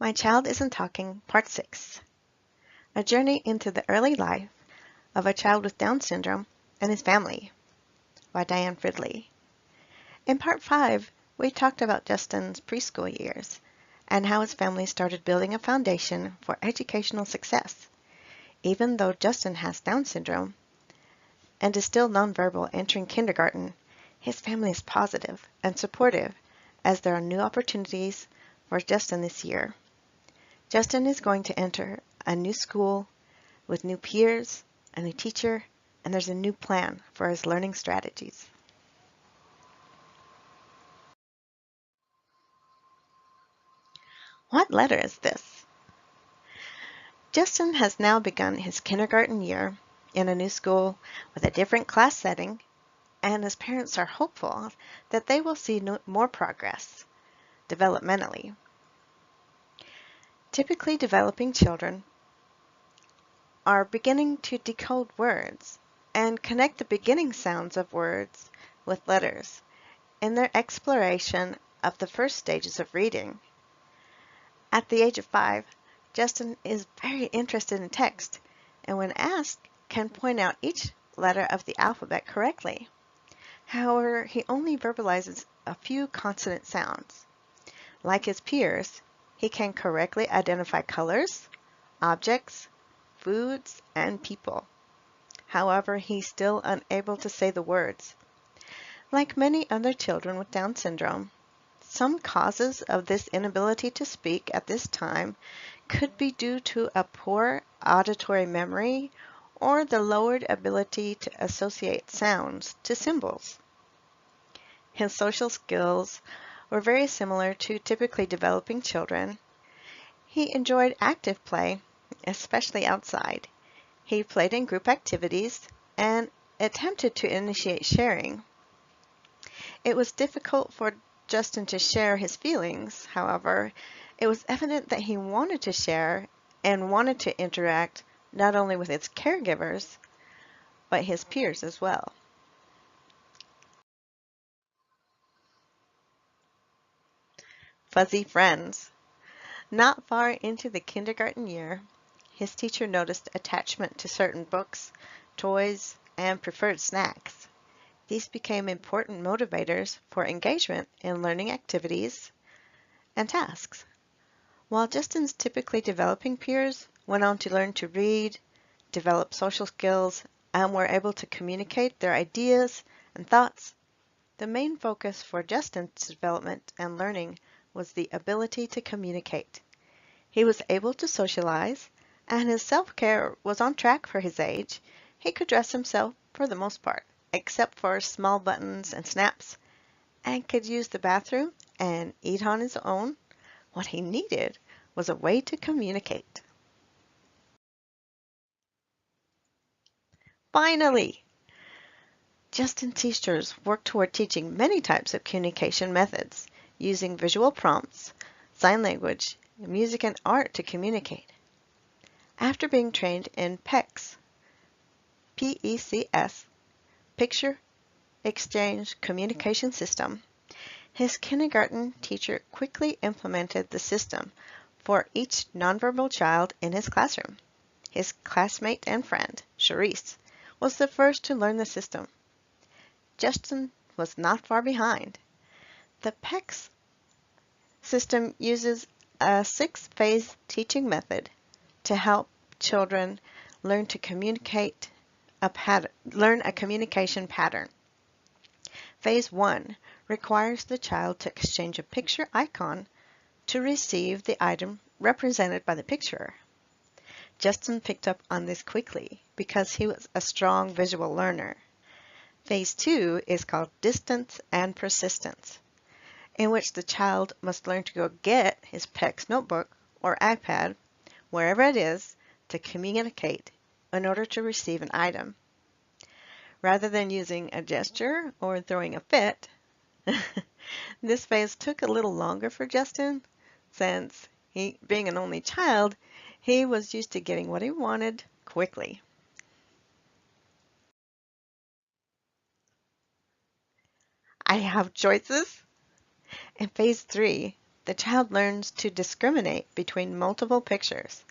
My Child Isn't Talking, Part 6. A Journey into the Early Life of a Child with Down Syndrome and His Family by Diane Fridley. In Part 5, we talked about Justin's preschool years and how his family started building a foundation for educational success. Even though Justin has Down syndrome and is still nonverbal entering kindergarten, his family is positive and supportive as there are new opportunities for Justin this year. Justin is going to enter a new school with new peers, a new teacher, and there's a new plan for his learning strategies. What letter is this? Justin has now begun his kindergarten year in a new school with a different class setting, and his parents are hopeful that they will see more progress developmentally. Typically, developing children are beginning to decode words and connect the beginning sounds of words with letters in their exploration of the first stages of reading. At the age of 5, Justin is very interested in text and when asked can point out each letter of the alphabet correctly. However, he only verbalizes a few consonant sounds. Like his peers, he can correctly identify colors, objects, foods, and people. However, he's still unable to say the words. Like many other children with Down syndrome, some causes of this inability to speak at this time could be due to a poor auditory memory or the lowered ability to associate sounds to symbols. His social skills were very similar to typically developing children. He enjoyed active play, especially outside. He played in group activities and attempted to initiate sharing. It was difficult for Justin to share his feelings, however. It was evident that he wanted to share and wanted to interact not only with his caregivers, but his peers as well. Fuzzy friends. Not far into the kindergarten year, his teacher noticed attachment to certain books, toys, and preferred snacks. These became important motivators for engagement in learning activities and tasks. While Justin's typically developing peers went on to learn to read, develop social skills, and were able to communicate their ideas and thoughts, the main focus for Justin's development and learning was the ability to communicate. He was able to socialize, and his self-care was on track for his age. He could dress himself for the most part, except for small buttons and snaps, and could use the bathroom and eat on his own. What he needed was a way to communicate. Finally! Justin teachers work toward teaching many types of communication methods, using visual prompts, sign language, music, and art to communicate. After being trained in PECS, P-E-C-S, Picture Exchange Communication System, his kindergarten teacher quickly implemented the system for each nonverbal child in his classroom. His classmate and friend, Charisse, was the first to learn the system. Justin was not far behind. The PECS system uses a 6-phase teaching method to help children learn to communicate learn a communication pattern. Phase 1 requires the child to exchange a picture icon to receive the item represented by the picture. Justin picked up on this quickly because he was a strong visual learner. Phase 2 is called distance and persistence, in which the child must learn to go get his PECS notebook or iPad, wherever it is, to communicate in order to receive an item. Rather than using a gesture or throwing a fit, this phase took a little longer for Justin since being an only child, he was used to getting what he wanted quickly. I have choices. In phase 3, the child learns to discriminate between multiple pictures,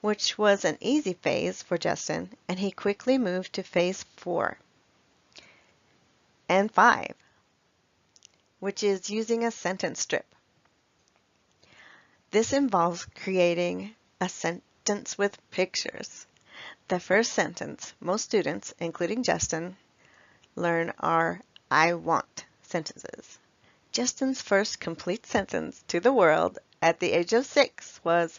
which was an easy phase for Justin, and he quickly moved to phase 4 and 5, which is using a sentence strip. This involves creating a sentence with pictures. The first sentence most students, including Justin, learn are I want sentences. Justin's first complete sentence to the world at the age of 6 was,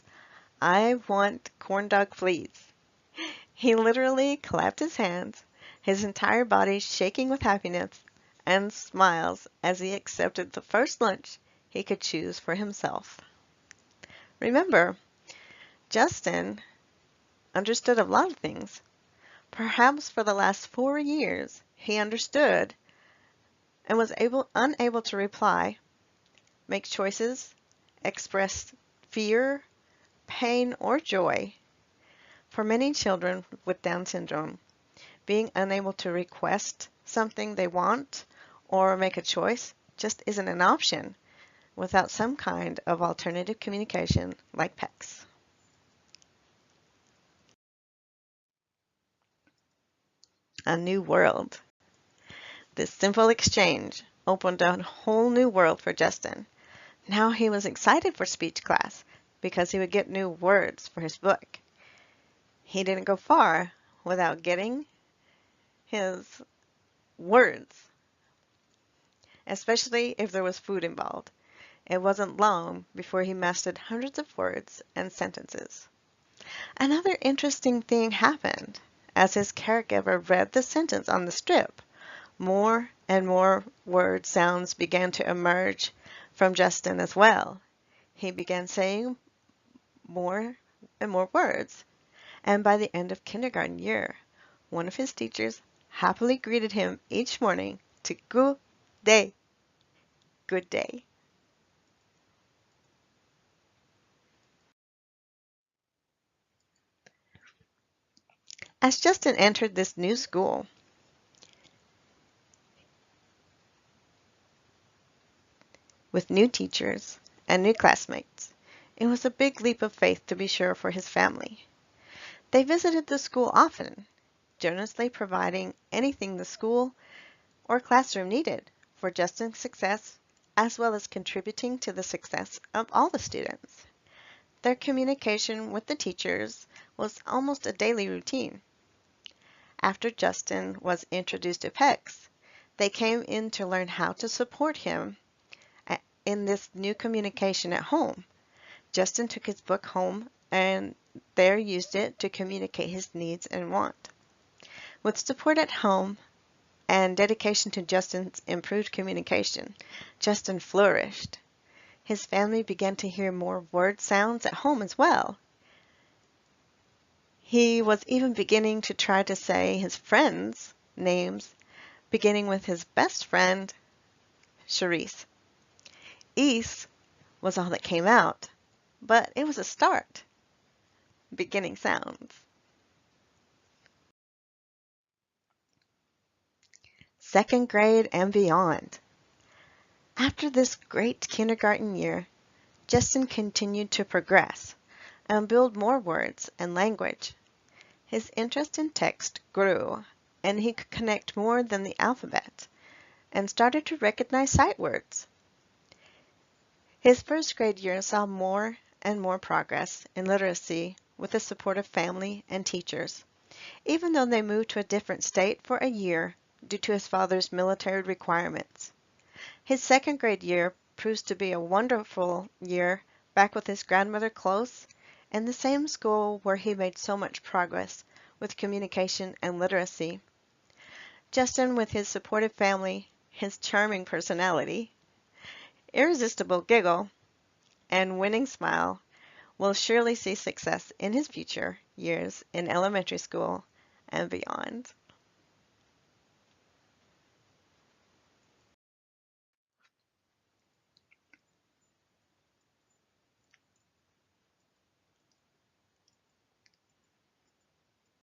I want corn dog please. He literally clapped his hands, his entire body shaking with happiness, and smiles as he accepted the first lunch he could choose for himself. Remember, Justin understood a lot of things. Perhaps for the last 4 years, he understood and was unable to reply, make choices, express fear, pain, or joy. For many children with Down syndrome, being unable to request something they want or make a choice just isn't an option without some kind of alternative communication like PECS. A new world. This simple exchange opened a whole new world for Justin. Now he was excited for speech class because he would get new words for his book. He didn't go far without getting his words, especially if there was food involved. It wasn't long before he mastered hundreds of words and sentences. Another interesting thing happened. As his caregiver read the sentence on the strip, more and more word sounds began to emerge from Justin as well. He began saying more and more words, and by the end of kindergarten year, one of his teachers happily greeted him each morning to good day, good day. As Justin entered this new school, with new teachers and new classmates, it was a big leap of faith to be sure for his family. They visited the school often, generously providing anything the school or classroom needed for Justin's success, as well as contributing to the success of all the students. Their communication with the teachers was almost a daily routine. After Justin was introduced to PECS, they came in to learn how to support him in this new communication at home. Justin took his book home and there used it to communicate his needs and want. With support at home and dedication to Justin's improved communication, Justin flourished. His family began to hear more word sounds at home as well. He was even beginning to try to say his friends' names, beginning with his best friend, Charisse. East was all that came out, but it was a start. Beginning sounds. Second grade and beyond. After this great kindergarten year, Justin continued to progress and build more words and language. His interest in text grew, and he could connect more than the alphabet and started to recognize sight words. His first grade year saw more and more progress in literacy with the support of family and teachers, even though they moved to a different state for a year due to his father's military requirements. His second grade year proves to be a wonderful year back with his grandmother close in the same school where he made so much progress with communication and literacy. Justin, with his supportive family, his charming personality, irresistible giggle, and winning smile, will surely see success in his future years in elementary school and beyond.